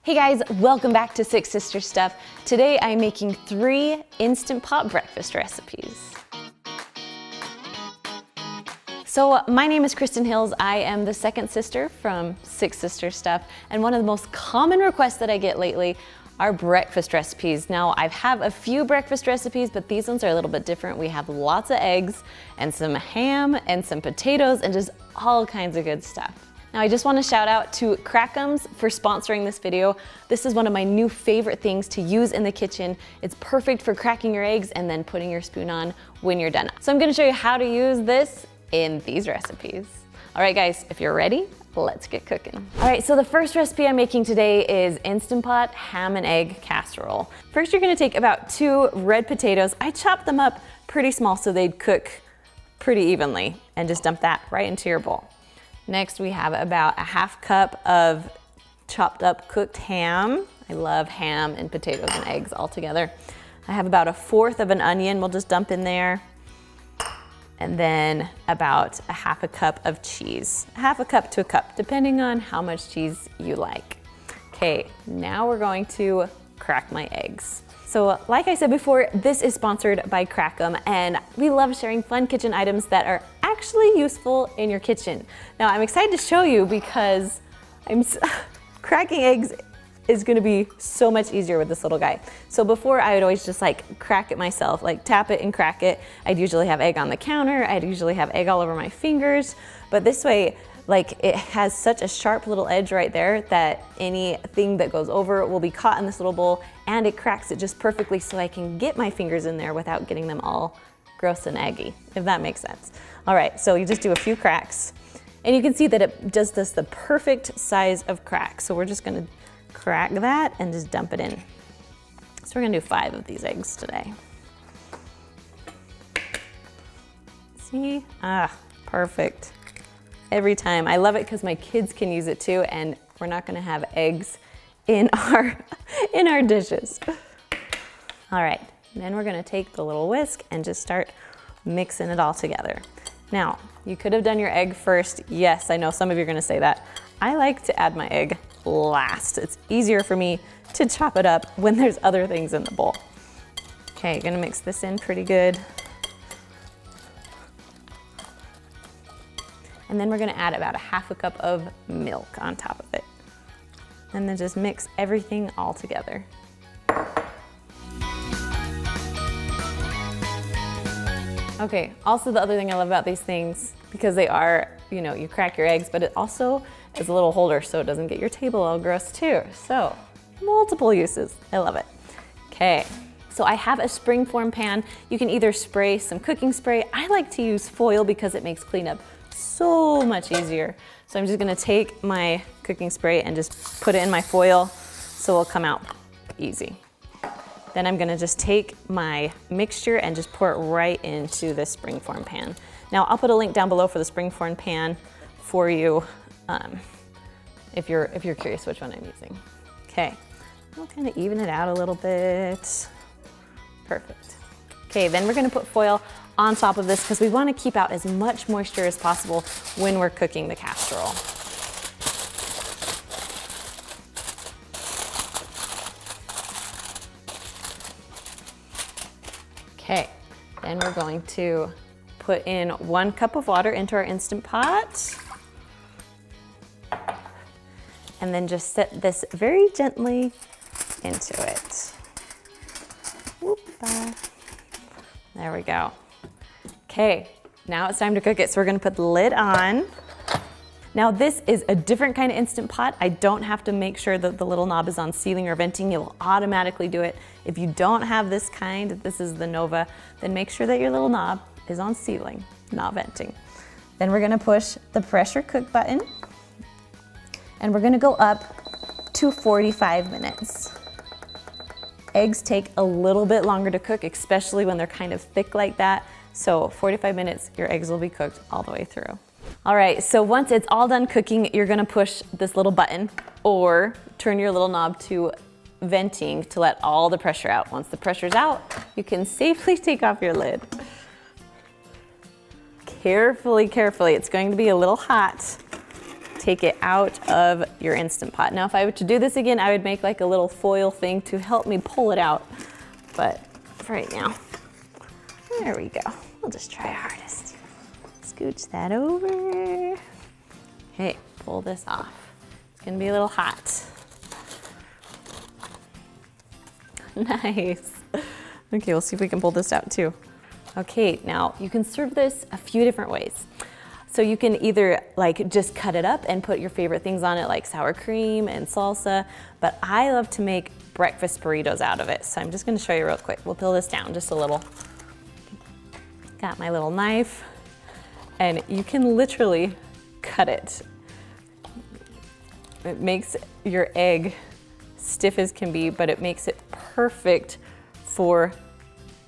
Hey guys, welcome back to Six Sister Stuff. Today I'm making 3 Instant Pot breakfast recipes. So my name is Kristen Hills. I am the second sister from Six Sister Stuff, and one of the most common requests that I get lately are breakfast recipes. Now I have a few breakfast recipes, but these ones are a little bit different. We have lots of eggs and some ham and some potatoes and just all kinds of good stuff. Now I just want to shout out to Crack'ems for sponsoring this video. This is one of my new favorite things to use in the kitchen. It's perfect for cracking your eggs and then putting your spoon on when you're done. So I'm going to show you how to use this in these recipes. All right guys, if you're ready, let's get cooking. All right, so the first recipe I'm making today is Instant Pot ham and egg casserole. First, you're going to take about 2 red potatoes. I chopped them up pretty small so they'd cook pretty evenly, and just dump that right into your bowl. Next, we have about a ½ cup of chopped up cooked ham. I love ham and potatoes and eggs all together. I have about 1/4 of an onion, we'll just dump in there. And then about a ½ cup of cheese. ½ cup to a cup, depending on how much cheese you like. Okay, now we're going to crack my eggs. So like I said before, this is sponsored by Crack'em, and we love sharing fun kitchen items that are actually useful in your kitchen. Now I'm excited to show you because cracking eggs is gonna be so much easier with this little guy. So before I would always just like crack it myself, like tap it and crack it. I'd usually have egg on the counter, I'd usually have egg all over my fingers, but this way, like it has such a sharp little edge right there that anything that goes over will be caught in this little bowl, and it cracks it just perfectly so I can get my fingers in there without getting them all gross and eggy, if that makes sense. All right, so you just do a few cracks, and you can see that it does this the perfect size of crack. So we're just gonna crack that and just dump it in. So we're gonna do 5 of these eggs today. See? Perfect. Every time. I love it because my kids can use it too, and we're not gonna have eggs in our dishes. All right, then we're gonna take the little whisk and just start mixing it all together. Now, you could have done your egg first. Yes, I know some of you are gonna say that. I like to add my egg last. It's easier for me to chop it up when there's other things in the bowl. Okay, gonna mix this in pretty good. And then we're gonna add about a ½ cup of milk on top of it. And then just mix everything all together. Okay, also the other thing I love about these things, because they are, you crack your eggs, but it also is a little holder so it doesn't get your table all gross too. So, multiple uses, I love it. Okay, so I have a springform pan. You can either spray some cooking spray. I like to use foil because it makes cleanup so much easier. So I'm just gonna take my cooking spray and just put it in my foil so it'll come out easy. Then I'm gonna just take my mixture and just pour it right into this springform pan. Now I'll put a link down below for the springform pan for you if you're curious which one I'm using. Okay, I'll kind of even it out a little bit. Perfect. Okay, then we're gonna put foil on top of this because we want to keep out as much moisture as possible when we're cooking the casserole. Okay, then we're going to put in 1 cup of water into our Instant Pot. And then just set this very gently into it. Whoop-a. There we go. Okay, now it's time to cook it. So we're gonna put the lid on. Now this is a different kind of Instant Pot. I don't have to make sure that the little knob is on sealing or venting. It will automatically do it. If you don't have this kind, this is the Nova, then make sure that your little knob is on sealing, not venting. Then we're gonna push the pressure cook button, and we're gonna go up to 45 minutes. Eggs take a little bit longer to cook, especially when they're kind of thick like that. So 45 minutes, your eggs will be cooked all the way through. All right, so once it's all done cooking, you're gonna push this little button or turn your little knob to venting to let all the pressure out. Once the pressure's out, you can safely take off your lid. Carefully, carefully, it's going to be a little hot take it out of your Instant Pot. Now, if I were to do this again, I would make like a little foil thing to help me pull it out. But for right now, there we go. We'll just try our hardest. Scooch that over. Okay, pull this off. It's gonna be a little hot. Nice. Okay, we'll see if we can pull this out too. Okay, now you can serve this a few different ways. So you can either like just cut it up and put your favorite things on it like sour cream and salsa, but I love to make breakfast burritos out of it. So I'm just gonna show you real quick. We'll peel this down just a little. Got my little knife, and you can literally cut it. It makes your egg stiff as can be, but it makes it perfect for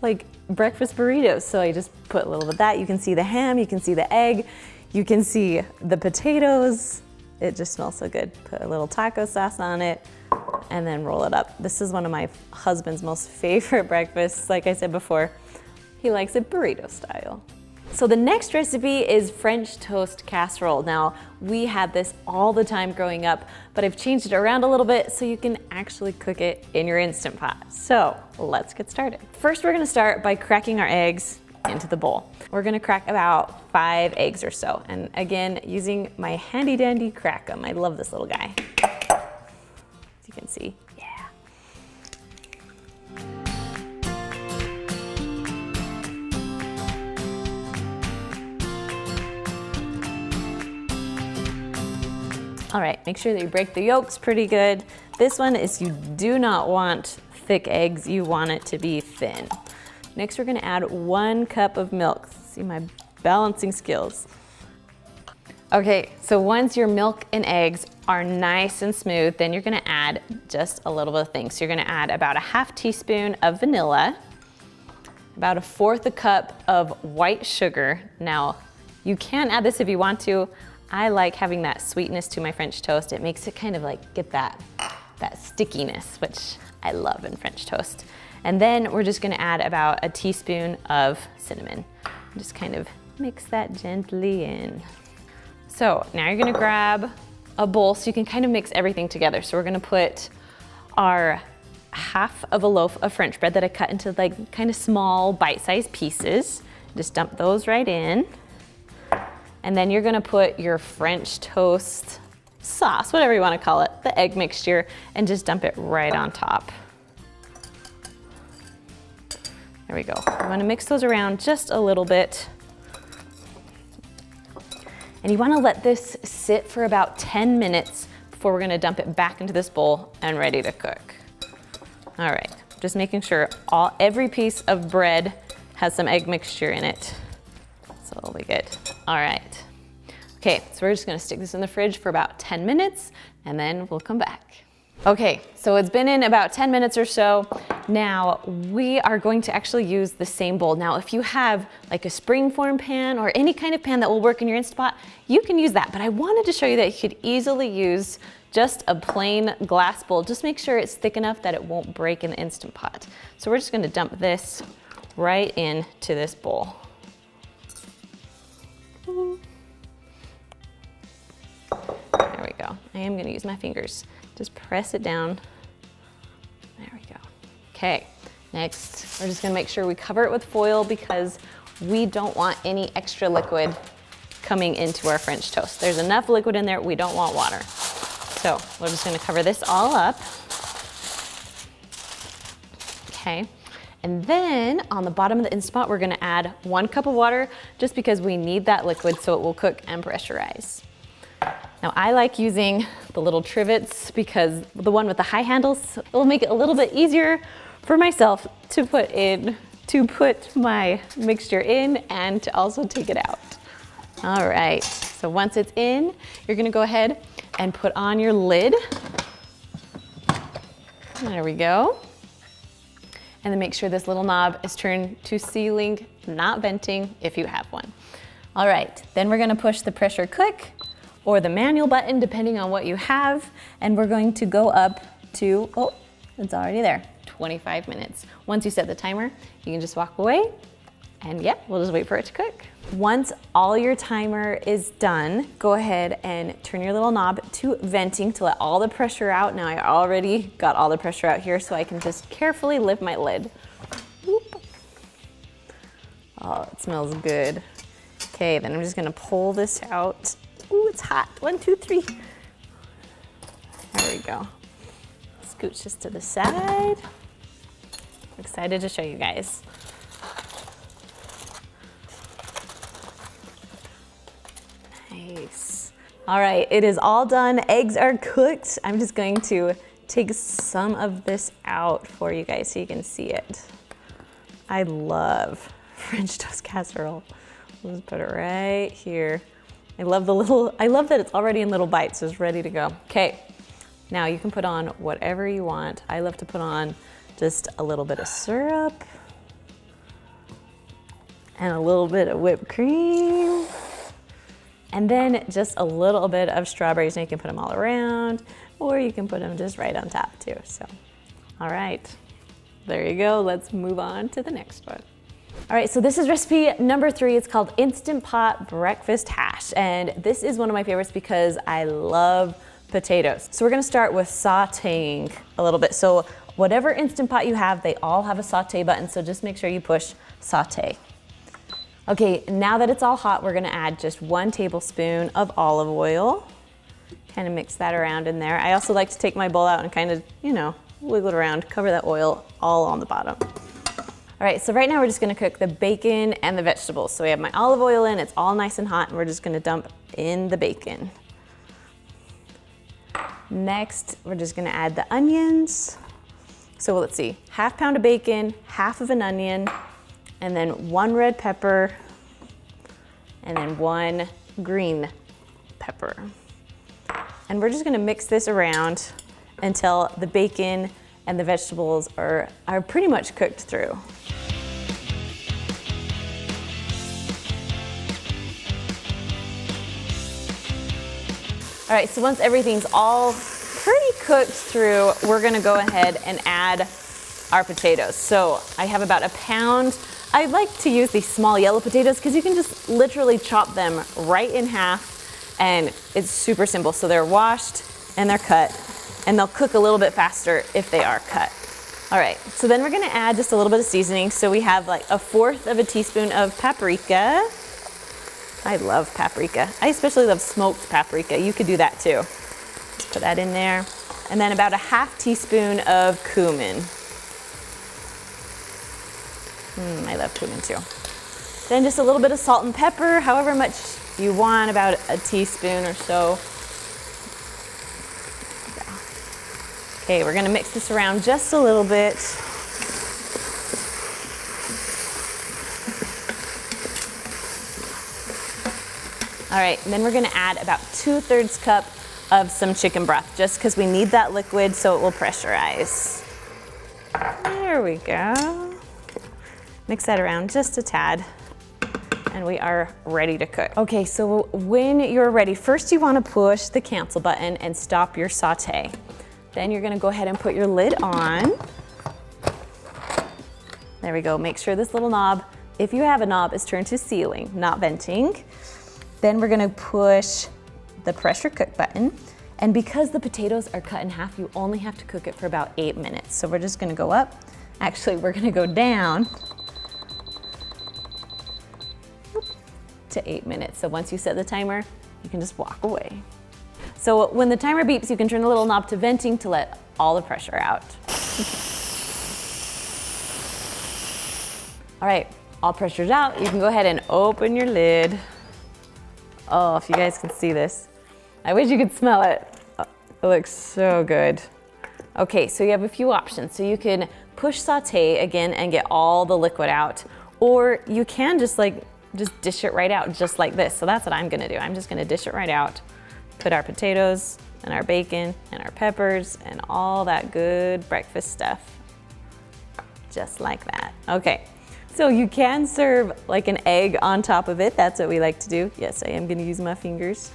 like breakfast burritos. So I just put a little of that. You can see the ham, you can see the egg, you can see the potatoes. It just smells so good. Put a little taco sauce on it and then roll it up. This is one of my husband's most favorite breakfasts. Like I said before, he likes it burrito style. So the next recipe is French toast casserole. Now, we had this all the time growing up, but I've changed it around a little bit so you can actually cook it in your Instant Pot. So let's get started. First, we're gonna start by cracking our eggs into the bowl. We're gonna crack about 5 eggs or so. And again, using my handy dandy crack 'em. I love this little guy. As you can see, yeah. All right, make sure that you break the yolks pretty good. This one is you do not want thick eggs, you want it to be thin. Next, we're gonna add 1 cup of milk. See my balancing skills. Okay, so once your milk and eggs are nice and smooth, then you're gonna add just a little bit of things. So you're gonna add about a 1/2 teaspoon of vanilla, about 1/4 cup of white sugar. Now, you can add this if you want to. I like having that sweetness to my French toast. It makes it kind of like get that stickiness, which I love in French toast. And then we're just gonna add about a teaspoon of cinnamon. Just kind of mix that gently in. So now you're gonna grab a bowl so you can kind of mix everything together. So we're gonna put our 1/2 of a loaf of French bread that I cut into like kind of small bite-sized pieces. Just dump those right in. And then you're gonna put your French toast sauce, whatever you wanna call it, the egg mixture, and just dump it right on top. There we go. You wanna mix those around just a little bit. And you wanna let this sit for about 10 minutes before we're gonna dump it back into this bowl and ready to cook. All right, just making sure every piece of bread has some egg mixture in it. So it'll be good. All right. Okay, so we're just gonna stick this in the fridge for about 10 minutes and then we'll come back. Okay, so it's been in about 10 minutes or so. Now we are going to actually use the same bowl. Now, if you have like a springform pan or any kind of pan that will work in your Instant Pot, you can use that. But I wanted to show you that you could easily use just a plain glass bowl. Just make sure it's thick enough that it won't break in the Instant Pot. So we're just gonna dump this right into this bowl. There we go. I am gonna use my fingers. Just press it down. There we go. Okay, next, we're just gonna make sure we cover it with foil because we don't want any extra liquid coming into our French toast. There's enough liquid in there, we don't want water. So we're just gonna cover this all up. Okay, and then on the bottom of the Instant Pot, we're gonna add 1 cup of water just because we need that liquid so it will cook and pressurize. Now I like using the little trivets because the one with the high handles, it will make it a little bit easier for myself to put my mixture in and to also take it out. All right, so once it's in, you're gonna go ahead and put on your lid. There we go. And then make sure this little knob is turned to sealing, not venting if you have one. All right, then we're gonna push the pressure cook or the manual button, depending on what you have. And we're going to go up to, oh, it's already there, 25 minutes. Once you set the timer, you can just walk away and yeah, we'll just wait for it to cook. Once all your timer is done, go ahead and turn your little knob to venting to let all the pressure out. Now I already got all the pressure out here, so I can just carefully lift my lid. Whoop. Oh, it smells good. Okay, then I'm just gonna pull this out. Ooh, it's hot. 1, 2, 3. There we go. Scooch this to the side. Excited to show you guys. Nice. All right, it is all done. Eggs are cooked. I'm just going to take some of this out for you guys so you can see it. I love French toast casserole. We'll just put it right here. I love that it's already in little bites, so it's ready to go. Okay, now you can put on whatever you want. I love to put on just a little bit of syrup and a little bit of whipped cream. And then just a little bit of strawberries, and you can put them all around, or you can put them just right on top too. So, all right, there you go. Let's move on to the next one. All right, so this is recipe number 3. It's called Instant Pot Breakfast Hash. And this is one of my favorites because I love potatoes. So we're gonna start with sauteing a little bit. So whatever Instant Pot you have, they all have a saute button. So just make sure you push saute. Okay, now that it's all hot, we're gonna add just 1 tablespoon of olive oil. Kind of mix that around in there. I also like to take my bowl out and kind of, wiggle it around, cover that oil all on the bottom. All right, so right now we're just gonna cook the bacon and the vegetables. So we have my olive oil in, it's all nice and hot, and we're just gonna dump in the bacon. Next, we're just gonna add the onions. So let's see, 1/2 pound of bacon, 1/2 of an onion, and then 1 red pepper, and then 1 green pepper. And we're just gonna mix this around until the bacon and the vegetables are pretty much cooked through. All right, so once everything's all pretty cooked through, we're gonna go ahead and add our potatoes. So I have about 1 pound. I like to use these small yellow potatoes because you can just literally chop them right in half, and it's super simple. So they're washed and they're cut, and they'll cook a little bit faster if they are cut. All right, so then we're gonna add just a little bit of seasoning. So we have like 1/4 of a teaspoon of paprika. I love paprika. I especially love smoked paprika. You could do that too. Just put that in there. And then about 1/2 teaspoon of cumin. I love cumin too. Then just a little bit of salt and pepper, however much you want, about a teaspoon or so. Okay, we're gonna mix this around just a little bit. All right, and then we're gonna add about 2/3 cup of some chicken broth, just because we need that liquid so it will pressurize. There we go. Mix that around just a tad, and we are ready to cook. Okay, so when you're ready, first you wanna push the cancel button and stop your saute. Then you're gonna go ahead and put your lid on. There we go, make sure this little knob, if you have a knob, is turned to sealing, not venting. Then we're gonna push the pressure cook button. And because the potatoes are cut in half, you only have to cook it for about 8 minutes. So we're just gonna go up. Actually, we're gonna go down to 8 minutes. So once you set the timer, you can just walk away. So when the timer beeps, you can turn the little knob to venting to let all the pressure out. All right, all pressure's out. You can go ahead and open your lid. Oh, if you guys can see this. I wish you could smell it. Oh, it looks so good. Okay, so you have a few options. So you can push saute again and get all the liquid out, or you can just dish it right out just like this. So that's what I'm gonna do. I'm just gonna dish it right out, put our potatoes and our bacon and our peppers and all that good breakfast stuff, just like that. Okay, so you can serve like an egg on top of it. That's what we like to do. Yes, I am gonna use my fingers.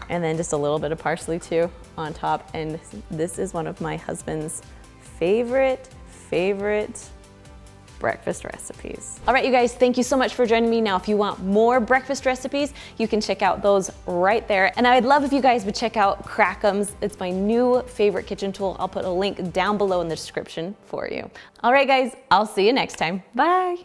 And then just a little bit of parsley too on top. And this is one of my husband's favorite breakfast recipes. All right, you guys, thank you so much for joining me. Now, if you want more breakfast recipes, you can check out those right there. And I'd love if you guys would check out Crack'ems. It's my new favorite kitchen tool. I'll put a link down below in the description for you. All right, guys, I'll see you next time. Bye.